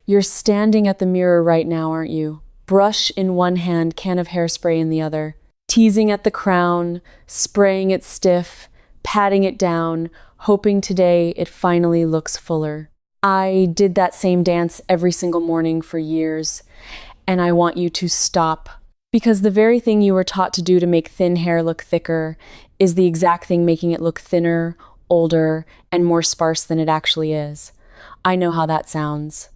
You're standing at the mirror right now, aren't you? Brush in one hand, can of hairspray in the other. Teasing at the crown, spraying it stiff, patting it down, hoping today it finally looks fuller. I did that same dance every single morning for years, and I want you to stop. Because the very thing you were taught to do to make thin hair look thicker is the exact thing making it look thinner, older, and more sparse than it actually is. I know how that sounds.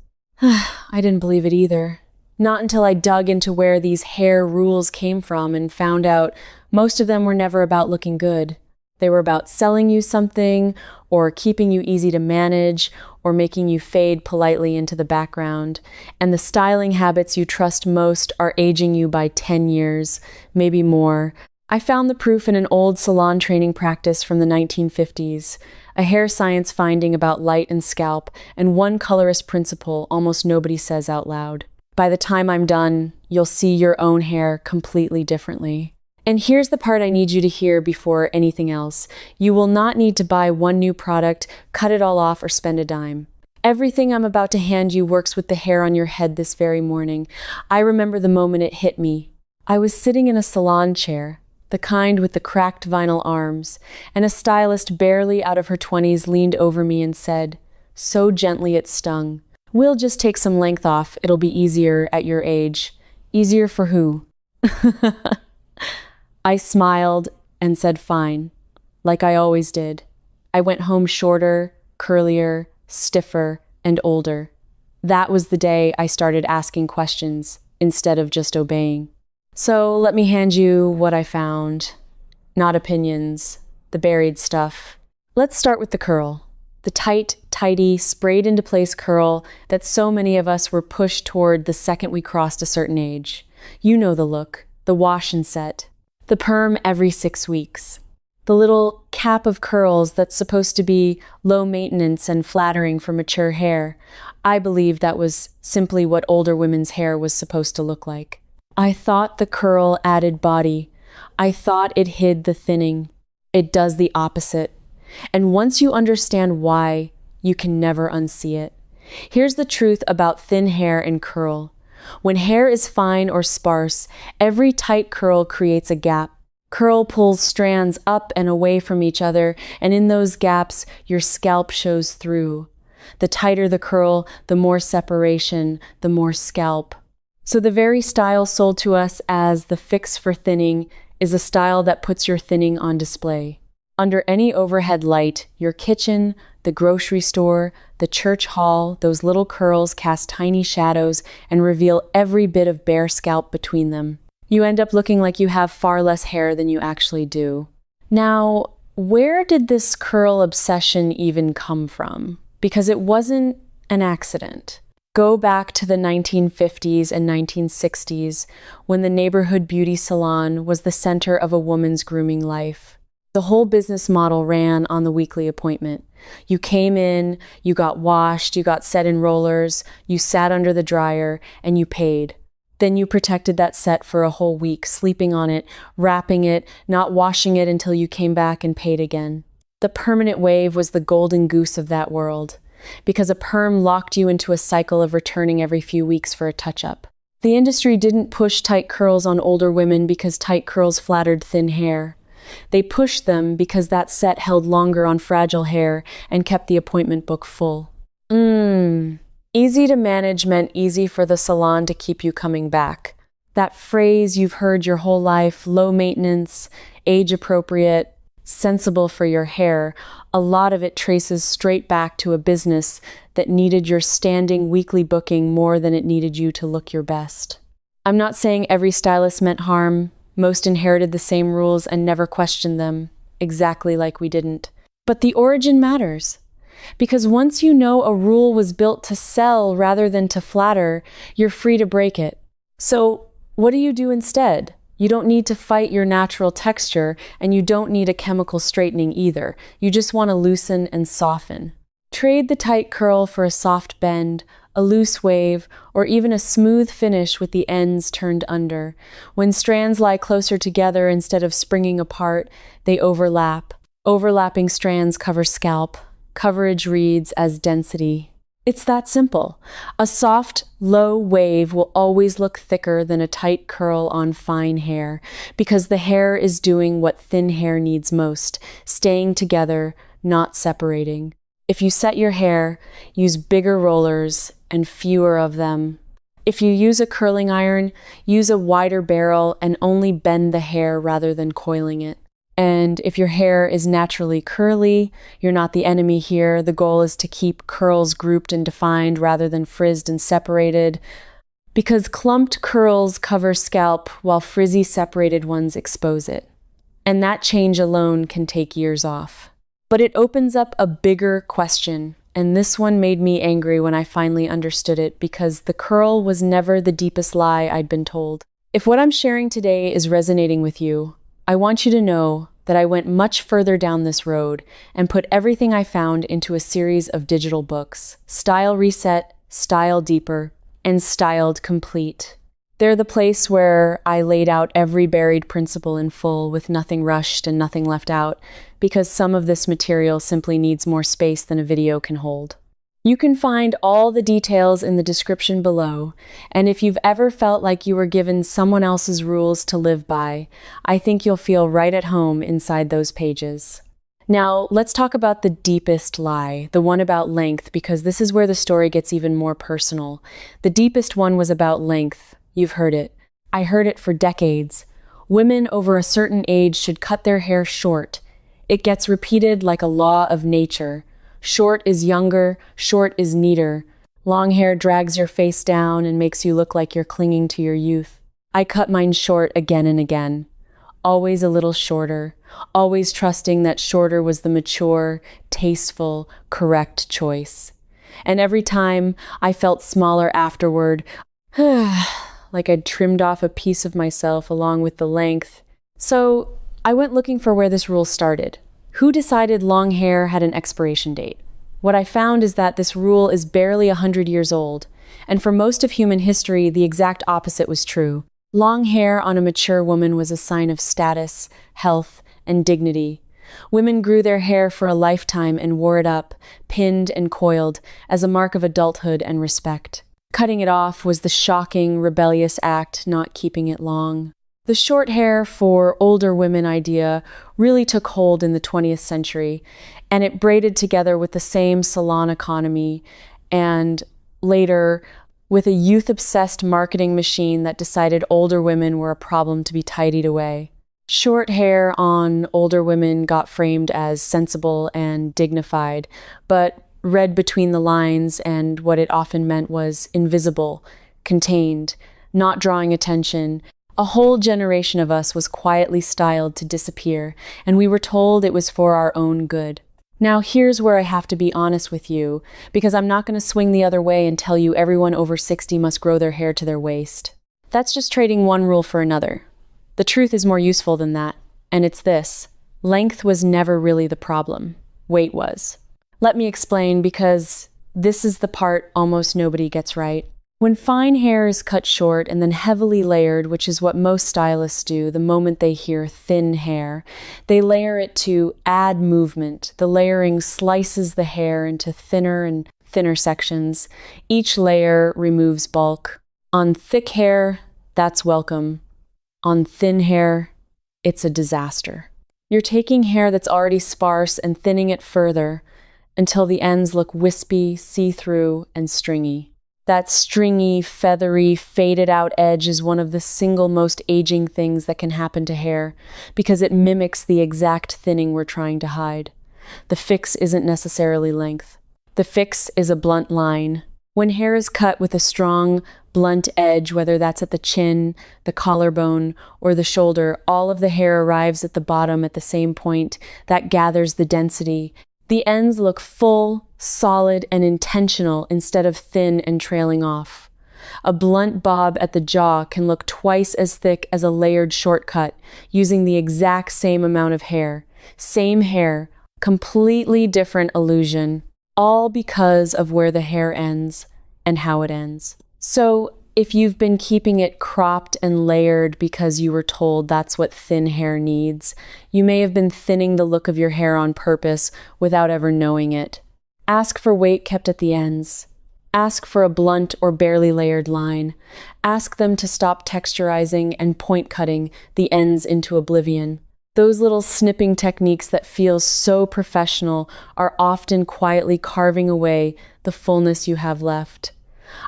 I didn't believe it either. Not until I dug into where these hair rules came from and found out most of them were never about looking good. They were about selling you something, or keeping you easy to manage, or making you fade politely into the background. And the styling habits you trust most are aging you by 10 years, maybe more. I found the proof in an old salon training practice from the 1950s, a hair science finding about light and scalp, and one colorist principle almost nobody says out loud. By the time I'm done, you'll see your own hair completely differently. And here's the part I need you to hear before anything else. You will not need to buy one new product, cut it all off, or spend a dime. Everything I'm about to hand you works with the hair on your head this very morning. I remember the moment it hit me. I was sitting in a salon chair, the kind with the cracked vinyl arms, and a stylist barely out of her 20s leaned over me and said, so gently it stung, "We'll just take some length off. It'll be easier at your age." Easier for who? I smiled and said fine, like I always did. I went home shorter, curlier, stiffer, and older. That was the day I started asking questions instead of just obeying. So let me hand you what I found. Not opinions, the buried stuff. Let's start with the curl. The tight, tidy, sprayed into place curl that so many of us were pushed toward the second we crossed a certain age. You know the look, the wash and set. The perm every 6 weeks. The little cap of curls that's supposed to be low maintenance and flattering for mature hair. I believe that was simply what older women's hair was supposed to look like. I thought the curl added body. I thought it hid the thinning. It does the opposite. And once you understand why, you can never unsee it. Here's the truth about thin hair and curl. When hair is fine or sparse, every tight curl creates a gap. Curl pulls strands up and away from each other, and in those gaps, your scalp shows through. The tighter the curl, the more separation, the more scalp. So the very style sold to us as the fix for thinning is a style that puts your thinning on display. Under any overhead light, your kitchen, the grocery store, the church hall, those little curls cast tiny shadows and reveal every bit of bare scalp between them. You end up looking like you have far less hair than you actually do. Now, where did this curl obsession even come from? Because it wasn't an accident. Go back to the 1950s and 1960s, when the neighborhood beauty salon was the center of a woman's grooming life. The whole business model ran on the weekly appointment. You came in, you got washed, you got set in rollers, you sat under the dryer, and you paid. Then you protected that set for a whole week, sleeping on it, wrapping it, not washing it until you came back and paid again. The permanent wave was the golden goose of that world, because a perm locked you into a cycle of returning every few weeks for a touch-up. The industry didn't push tight curls on older women because tight curls flattered thin hair. They pushed them because that set held longer on fragile hair and kept the appointment book full. Easy to manage meant easy for the salon to keep you coming back. That phrase you've heard your whole life, low maintenance, age appropriate, sensible for your hair, a lot of it traces straight back to a business that needed your standing weekly booking more than it needed you to look your best. I'm not saying every stylist meant harm. Most inherited the same rules and never questioned them, exactly like we didn't. But the origin matters. Because once you know a rule was built to sell rather than to flatter, you're free to break it. So what do you do instead? You don't need to fight your natural texture, and you don't need a chemical straightening either. You just want to loosen and soften. Trade the tight curl for a soft bend, a loose wave, or even a smooth finish with the ends turned under. When strands lie closer together instead of springing apart, they overlap. Overlapping strands cover scalp. Coverage reads as density. It's that simple. A soft, low wave will always look thicker than a tight curl on fine hair because the hair is doing what thin hair needs most, staying together, not separating. If you set your hair, use bigger rollers and fewer of them. If you use a curling iron, use a wider barrel and only bend the hair rather than coiling it. And if your hair is naturally curly, you're not the enemy here. The goal is to keep curls grouped and defined rather than frizzed and separated, because clumped curls cover scalp while frizzy separated ones expose it. And that change alone can take years off. But it opens up a bigger question, and this one made me angry when I finally understood it, because the curl was never the deepest lie I'd been told. If what I'm sharing today is resonating with you, I want you to know that I went much further down this road and put everything I found into a series of digital books: Style Reset, Style Deeper, and Styled Complete. They're the place where I laid out every buried principle in full, with nothing rushed and nothing left out, because some of this material simply needs more space than a video can hold. You can find all the details in the description below, and if you've ever felt like you were given someone else's rules to live by, I think you'll feel right at home inside those pages. Now, let's talk about the deepest lie, the one about length, because this is where the story gets even more personal. The deepest one was about length. You've heard it. I heard it for decades. Women over a certain age should cut their hair short. It gets repeated like a law of nature. Short is younger, short is neater. Long hair drags your face down and makes you look like you're clinging to your youth. I cut mine short again and again. Always a little shorter, always trusting that shorter was the mature, tasteful, correct choice. And every time I felt smaller afterward, like I'd trimmed off a piece of myself along with the length. So I went looking for where this rule started. Who decided long hair had an expiration date? What I found is that this rule is barely 100 years old, and for most of human history, the exact opposite was true. Long hair on a mature woman was a sign of status, health, and dignity. Women grew their hair for a lifetime and wore it up, pinned and coiled, as a mark of adulthood and respect. Cutting it off was the shocking, rebellious act, not keeping it long. The short hair for older women idea really took hold in the 20th century, and it braided together with the same salon economy, and later with a youth-obsessed marketing machine that decided older women were a problem to be tidied away. Short hair on older women got framed as sensible and dignified, but read between the lines, and what it often meant was invisible, contained, not drawing attention. A whole generation of us was quietly styled to disappear, and we were told it was for our own good. Now here's where I have to be honest with you, because I'm not going to swing the other way and tell you everyone over 60 must grow their hair to their waist. That's just trading one rule for another. The truth is more useful than that, and it's this: length was never really the problem. Weight was. Let me explain, because this is the part almost nobody gets right. When fine hair is cut short and then heavily layered, which is what most stylists do the moment they hear thin hair, they layer it to add movement. The layering slices the hair into thinner and thinner sections. Each layer removes bulk. On thick hair, that's welcome. On thin hair, it's a disaster. You're taking hair that's already sparse and thinning it further until the ends look wispy, see-through, and stringy. That stringy, feathery, faded-out edge is one of the single most aging things that can happen to hair, because it mimics the exact thinning we're trying to hide. The fix isn't necessarily length. The fix is a blunt line. When hair is cut with a strong, blunt edge, whether that's at the chin, the collarbone, or the shoulder, all of the hair arrives at the bottom at the same point. That gathers the density. The ends look full, solid, and intentional instead of thin and trailing off. A blunt bob at the jaw can look twice as thick as a layered shortcut, using the exact same amount of hair. Same hair, completely different illusion, all because of where the hair ends and how it ends. So, if you've been keeping it cropped and layered because you were told that's what thin hair needs, you may have been thinning the look of your hair on purpose without ever knowing it. Ask for weight kept at the ends. Ask for a blunt or barely layered line. Ask them to stop texturizing and point cutting the ends into oblivion. Those little snipping techniques that feel so professional are often quietly carving away the fullness you have left.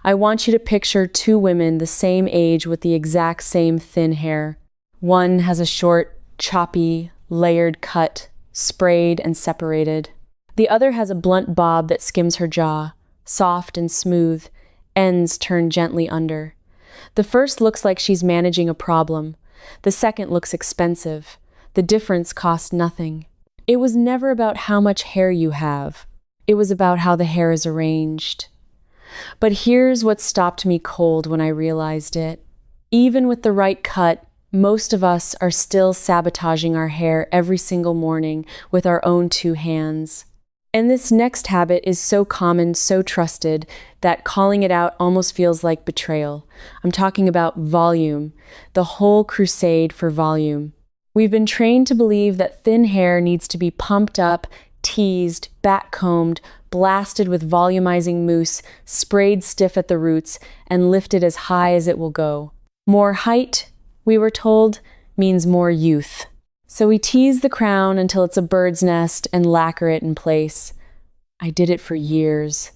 I want you to picture two women the same age with the exact same thin hair. One has a short, choppy, layered cut, sprayed and separated. The other has a blunt bob that skims her jaw, soft and smooth, ends turned gently under. The first looks like she's managing a problem. The second looks expensive. The difference cost nothing. It was never about how much hair you have. It was about how the hair is arranged. But here's what stopped me cold when I realized it. Even with the right cut, most of us are still sabotaging our hair every single morning with our own two hands. And this next habit is so common, so trusted, that calling it out almost feels like betrayal. I'm talking about volume, the whole crusade for volume. We've been trained to believe that thin hair needs to be pumped up, teased, backcombed, blasted with volumizing mousse, sprayed stiff at the roots, and lifted as high as it will go. More height, we were told, means more youth. So we tease the crown until it's a bird's nest and lacquer it in place. I did it for years.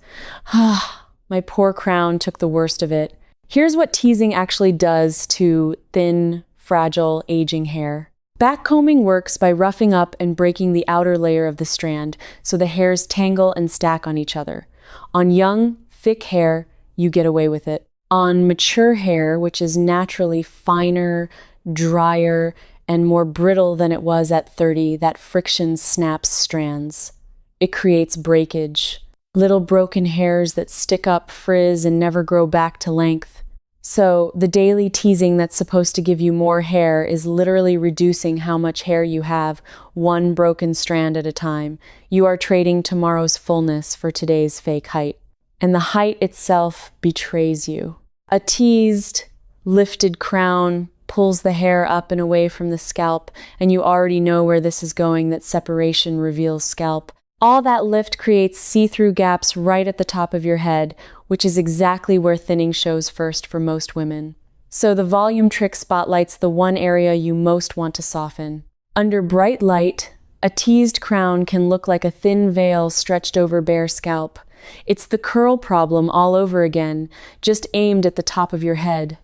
My poor crown took the worst of it. Here's what teasing actually does to thin, fragile, aging hair. Backcombing works by roughing up and breaking the outer layer of the strand so the hairs tangle and stack on each other. On young, thick hair, you get away with it. On mature hair, which is naturally finer, drier, and more brittle than it was at 30, that friction snaps strands. It creates breakage, little broken hairs that stick up, frizz, and never grow back to length. So the daily teasing that's supposed to give you more hair is literally reducing how much hair you have, one broken strand at a time. You are trading tomorrow's fullness for today's fake height. And the height itself betrays you. A teased, lifted crown pulls the hair up and away from the scalp, and you already know where this is going, that separation reveals scalp. All that lift creates see-through gaps right at the top of your head, which is exactly where thinning shows first for most women. So the volume trick spotlights the one area you most want to soften. Under bright light, a teased crown can look like a thin veil stretched over bare scalp. It's the curl problem all over again, just aimed at the top of your head.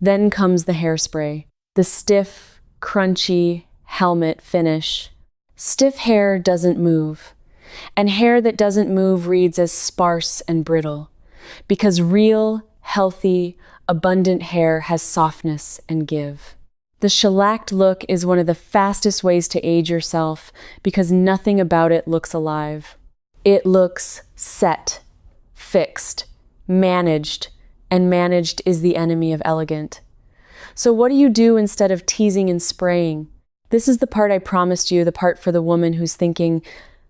Then comes the hairspray, the stiff, crunchy helmet finish. Stiff hair doesn't move. And hair that doesn't move reads as sparse and brittle, because real, healthy, abundant hair has softness and give. The shellacked look is one of the fastest ways to age yourself because nothing about it looks alive. It looks set, fixed, managed, and managed is the enemy of elegant. So what do you do instead of teasing and spraying? This is the part I promised you, the part for the woman who's thinking,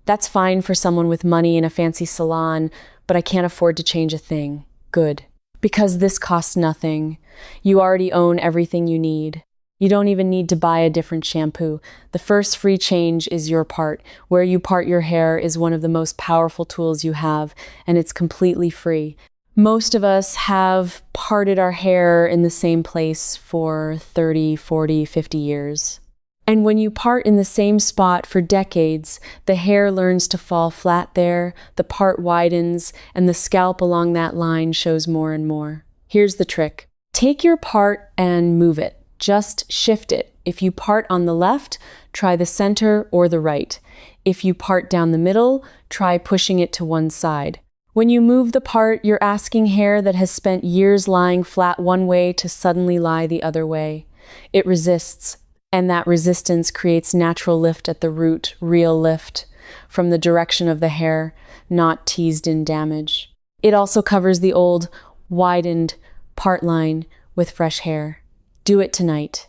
that's fine for someone with money in a fancy salon, but I can't afford to change a thing. Good. Because this costs nothing. You already own everything you need. You don't even need to buy a different shampoo. The first free change is your part. Where you part your hair is one of the most powerful tools you have, and it's completely free. Most of us have parted our hair in the same place for 30, 40, 50 years. And when you part in the same spot for decades, the hair learns to fall flat there, the part widens, and the scalp along that line shows more and more. Here's the trick. Take your part and move it. Just shift it. If you part on the left, try the center or the right. If you part down the middle, try pushing it to one side. When you move the part, you're asking hair that has spent years lying flat one way to suddenly lie the other way. It resists. And that resistance creates natural lift at the root, real lift, from the direction of the hair, not teased-in damage. It also covers the old, widened part line with fresh hair. Do it tonight.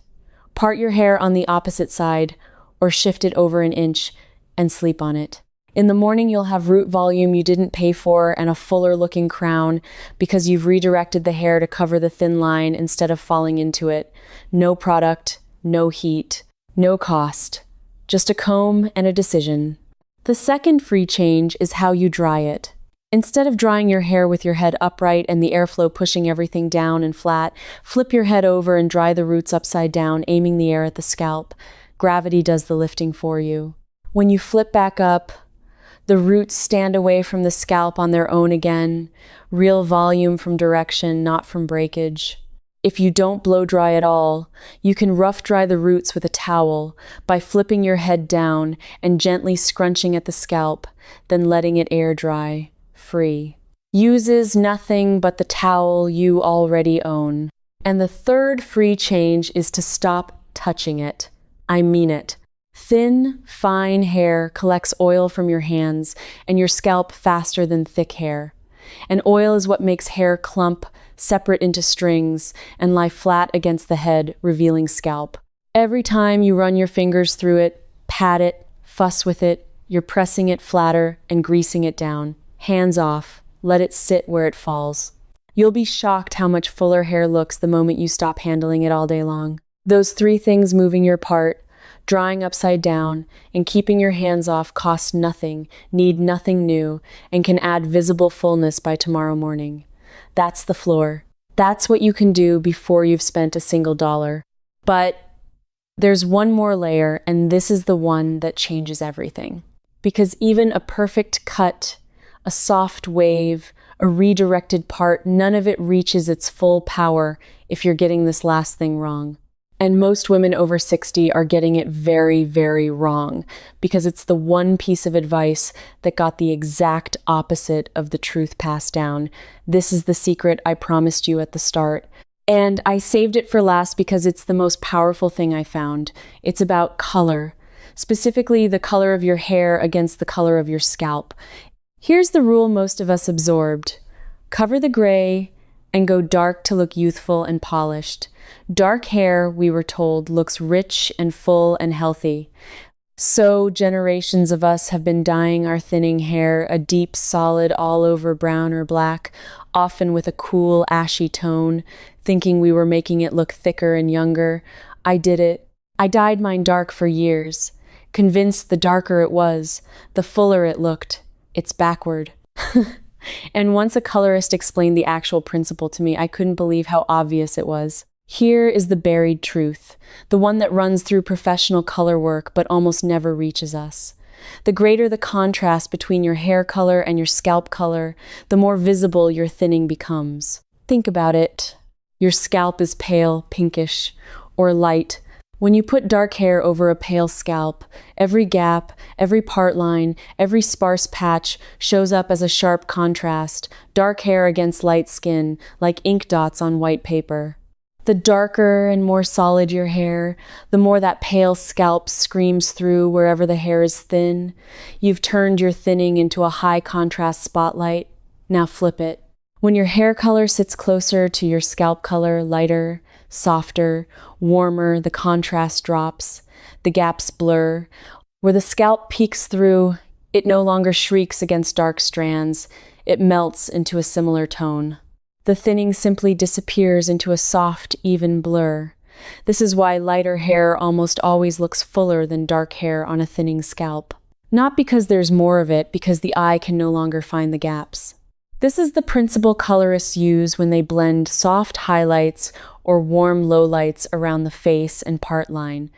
Part your hair on the opposite side, or shift it over an inch and sleep on it. In the morning, you'll have root volume you didn't pay for and a fuller-looking crown because you've redirected the hair to cover the thin line instead of falling into it. No product, no heat, no cost, just a comb and a decision. The second free change is how you dry it. Instead of drying your hair with your head upright and the airflow pushing everything down and flat, flip your head over and dry the roots upside down, aiming the air at the scalp. Gravity does the lifting for you. When you flip back up, the roots stand away from the scalp on their own again. Real volume from direction, not from breakage. If you don't blow dry at all, you can rough dry the roots with a towel by flipping your head down and gently scrunching at the scalp, then letting it air dry. Free. Uses nothing but the towel you already own. And the third free change is to stop touching it. I mean it. Thin, fine hair collects oil from your hands and your scalp faster than thick hair. And oil is what makes hair clump, separate into strings, and lie flat against the head, revealing scalp. Every time you run your fingers through it, pat it, fuss with it, you're pressing it flatter and greasing it down. Hands off, let it sit where it falls. You'll be shocked how much fuller hair looks the moment you stop handling it all day long. Those three things moving your part, drying upside down, and keeping your hands off cost nothing, need nothing new, and can add visible fullness by tomorrow morning. That's the floor. That's what you can do before you've spent a single dollar. But there's one more layer, and this is the one that changes everything. Because even a perfect cut, a soft wave, a redirected part, none of it reaches its full power if you're getting this last thing wrong. And most women over 60 are getting it very, very wrong because it's the one piece of advice that got the exact opposite of the truth passed down. This is the secret I promised you at the start. And I saved it for last because it's the most powerful thing I found. It's about color, specifically the color of your hair against the color of your scalp. Here's the rule most of us absorbed. Cover the gray and go dark to look youthful and polished. Dark hair, we were told, looks rich and full and healthy. So generations of us have been dyeing our thinning hair a deep, solid, all-over brown or black, often with a cool, ashy tone, thinking we were making it look thicker and younger. I did it. I dyed mine dark for years, convinced the darker it was, the fuller it looked. It's backward. And once a colorist explained the actual principle to me, I couldn't believe how obvious it was. Here is the buried truth, the one that runs through professional color work but almost never reaches us. The greater the contrast between your hair color and your scalp color, the more visible your thinning becomes. Think about it. Your scalp is pale, pinkish, or light. When you put dark hair over a pale scalp, every gap, every part line, every sparse patch shows up as a sharp contrast, dark hair against light skin, like ink dots on white paper. The darker and more solid your hair, the more that pale scalp screams through wherever the hair is thin. You've turned your thinning into a high contrast spotlight. Now flip it. When your hair color sits closer to your scalp color, lighter, softer, warmer, the contrast drops, the gaps blur. Where the scalp peeks through, it no longer shrieks against dark strands. It melts into a similar tone. The thinning simply disappears into a soft, even blur. This is why lighter hair almost always looks fuller than dark hair on a thinning scalp. Not because there's more of it, because the eye can no longer find the gaps. This is the principle colorists use when they blend soft highlights or warm lowlights around the face and part line.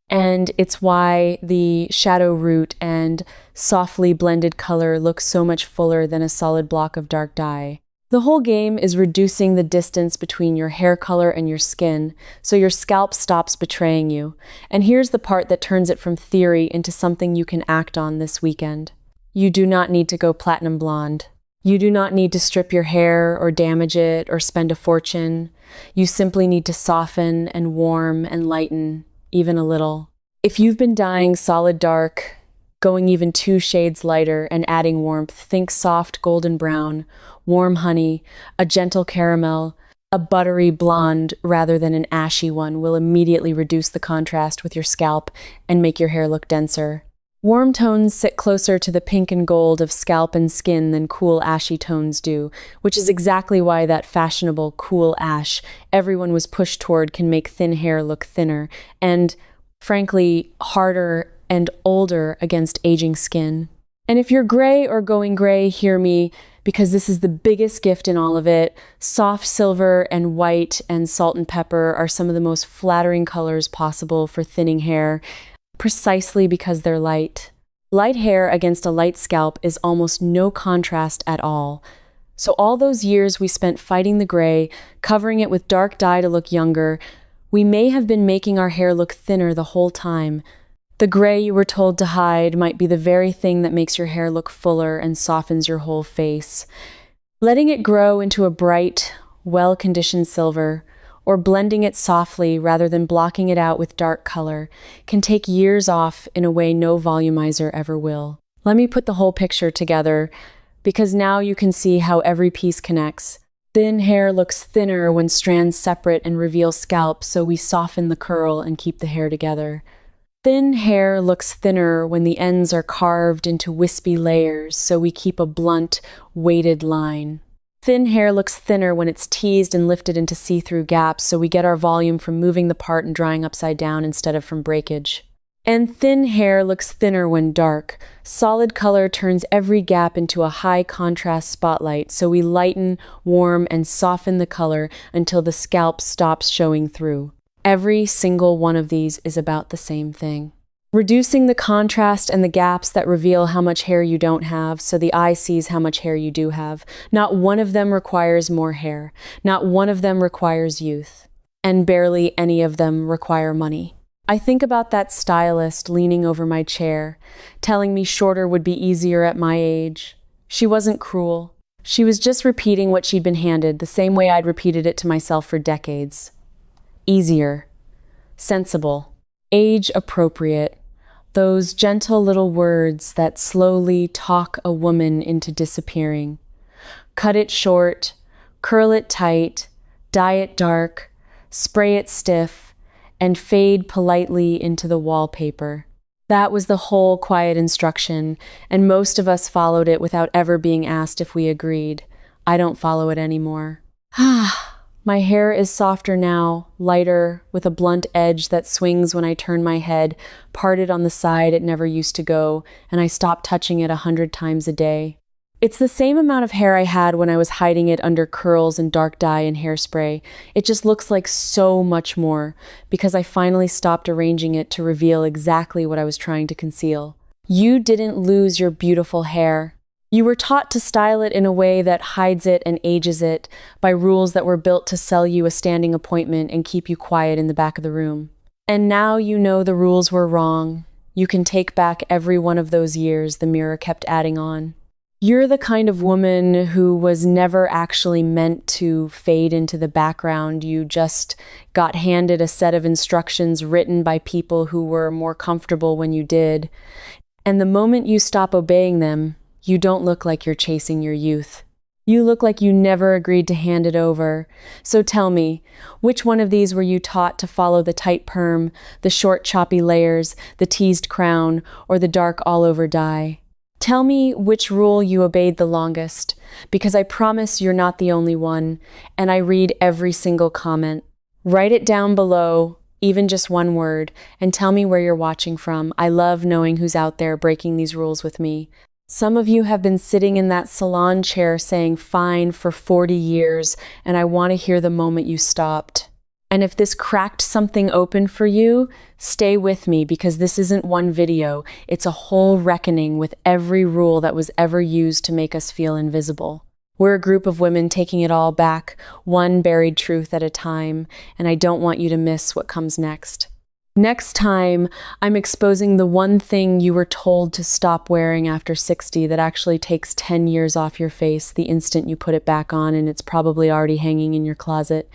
And it's why the shadow root and softly blended color look so much fuller than a solid block of dark dye. The whole game is reducing the distance between your hair color and your skin, so your scalp stops betraying you. And here's the part that turns it from theory into something you can act on this weekend. You do not need to go platinum blonde. You do not need to strip your hair or damage it or spend a fortune. You simply need to soften and warm and lighten, even a little. If you've been dyeing solid dark, going even 2 shades lighter and adding warmth, think soft golden brown, warm honey, a gentle caramel, a buttery blonde rather than an ashy one will immediately reduce the contrast with your scalp and make your hair look denser. Warm tones sit closer to the pink and gold of scalp and skin than cool ashy tones do, which is exactly why that fashionable cool ash everyone was pushed toward can make thin hair look thinner and, frankly, harder and older against aging skin. And if you're gray or going gray, hear me, because this is the biggest gift in all of it. Soft silver and white and salt and pepper are some of the most flattering colors possible for thinning hair, precisely because they're light. Light hair against a light scalp is almost no contrast at all. So all those years we spent fighting the gray, covering it with dark dye to look younger, we may have been making our hair look thinner the whole time. The gray you were told to hide might be the very thing that makes your hair look fuller and softens your whole face. Letting it grow into a bright, well-conditioned silver, or blending it softly rather than blocking it out with dark color, can take years off in a way no volumizer ever will. Let me put the whole picture together, because now you can see how every piece connects. Thin hair looks thinner when strands separate and reveal scalp, so we soften the curl and keep the hair together. Thin hair looks thinner when the ends are carved into wispy layers, so we keep a blunt, weighted line. Thin hair looks thinner when it's teased and lifted into see-through gaps, so we get our volume from moving the part and drying upside down instead of from breakage. And thin hair looks thinner when dark. Solid color turns every gap into a high-contrast spotlight, so we lighten, warm, and soften the color until the scalp stops showing through. Every single one of these is about the same thing. Reducing the contrast and the gaps that reveal how much hair you don't have, so the eye sees how much hair you do have. Not one of them requires more hair. Not one of them requires youth. And barely any of them require money. I think about that stylist leaning over my chair, telling me shorter would be easier at my age. She wasn't cruel. She was just repeating what she'd been handed, the same way I'd repeated it to myself for decades. Easier. Sensible. Age-appropriate. Those gentle little words that slowly talk a woman into disappearing. Cut it short, curl it tight, dye it dark, spray it stiff, and fade politely into the wallpaper. That was the whole quiet instruction, and most of us followed it without ever being asked if we agreed. I don't follow it anymore. My hair is softer now, lighter, with a blunt edge that swings when I turn my head, parted on the side it never used to go, and I stop touching it 100 times a day. It's the same amount of hair I had when I was hiding it under curls and dark dye and hairspray. It just looks like so much more, because I finally stopped arranging it to reveal exactly what I was trying to conceal. You didn't lose your beautiful hair. You were taught to style it in a way that hides it and ages it by rules that were built to sell you a standing appointment and keep you quiet in the back of the room. And now you know the rules were wrong. You can take back every one of those years the mirror kept adding on. You're the kind of woman who was never actually meant to fade into the background. You just got handed a set of instructions written by people who were more comfortable when you did. And the moment you stop obeying them, you don't look like you're chasing your youth. You look like you never agreed to hand it over. So tell me, which one of these were you taught to follow the tight perm, the short choppy layers, the teased crown, or the dark all-over dye? Tell me which rule you obeyed the longest, because I promise you're not the only one, and I read every single comment. Write it down below, even just one word, and tell me where you're watching from. I love knowing who's out there breaking these rules with me. Some of you have been sitting in that salon chair saying fine for 40 years, and I want to hear the moment you stopped. And if this cracked something open for you, stay with me, because this isn't one video, it's a whole reckoning with every rule that was ever used to make us feel invisible. We're a group of women taking it all back, one buried truth at a time, and I don't want you to miss what comes next. Next time, I'm exposing the one thing you were told to stop wearing after 60 that actually takes 10 years off your face the instant you put it back on, and it's probably already hanging in your closet.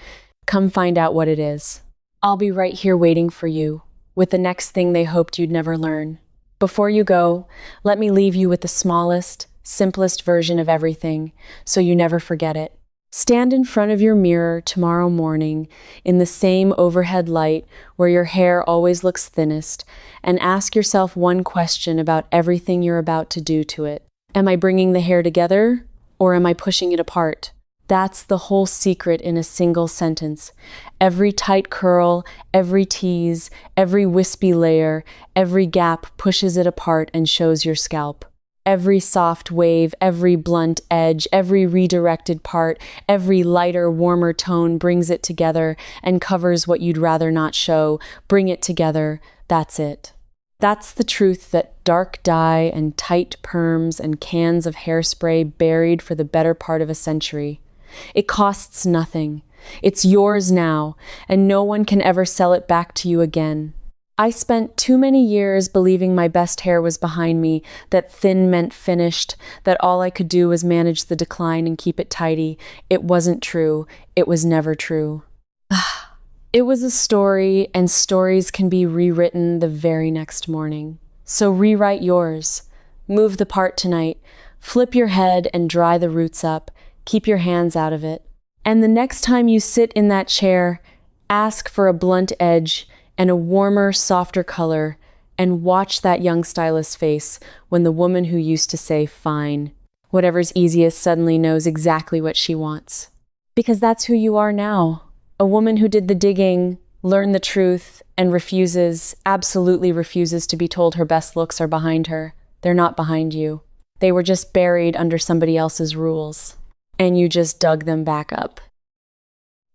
Come find out what it is. I'll be right here waiting for you, with the next thing they hoped you'd never learn. Before you go, let me leave you with the smallest, simplest version of everything, so you never forget it. Stand in front of your mirror tomorrow morning in the same overhead light where your hair always looks thinnest, and ask yourself one question about everything you're about to do to it. Am I bringing the hair together, or am I pushing it apart? That's the whole secret in a single sentence. Every tight curl, every tease, every wispy layer, every gap pushes it apart and shows your scalp. Every soft wave, every blunt edge, every redirected part, every lighter, warmer tone brings it together and covers what you'd rather not show. Bring it together. That's it. That's the truth that dark dye and tight perms and cans of hairspray buried for the better part of a century. It costs nothing. It's yours now, and no one can ever sell it back to you again. I spent too many years believing my best hair was behind me, that thin meant finished, that all I could do was manage the decline and keep it tidy. It wasn't true. It was never true. It was a story, and stories can be rewritten the very next morning. So rewrite yours. Move the part tonight. Flip your head and dry the roots up. Keep your hands out of it. And the next time you sit in that chair, ask for a blunt edge and a warmer, softer color, and watch that young stylist's face when the woman who used to say, "Fine, whatever's easiest," suddenly knows exactly what she wants. Because that's who you are now. A woman who did the digging, learned the truth, and absolutely refuses to be told her best looks are behind her. They're not behind you. They were just buried under somebody else's rules. And you just dug them back up.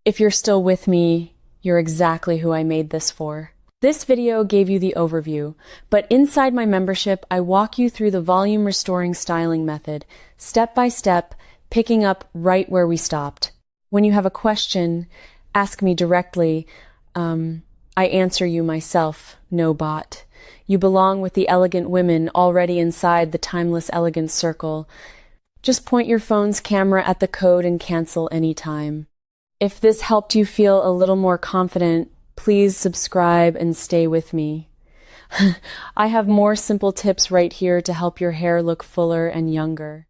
If you're still with me, you're exactly who I made this for. This video gave you the overview, but inside my membership, I walk you through the volume restoring styling method, step by step, picking up right where we stopped. When you have a question, ask me directly. I answer you myself, no bot. You belong with the elegant women already inside the timeless elegance circle. Just point your phone's camera at the code and cancel anytime. If this helped you feel a little more confident, please subscribe and stay with me. I have more simple tips right here to help your hair look fuller and younger.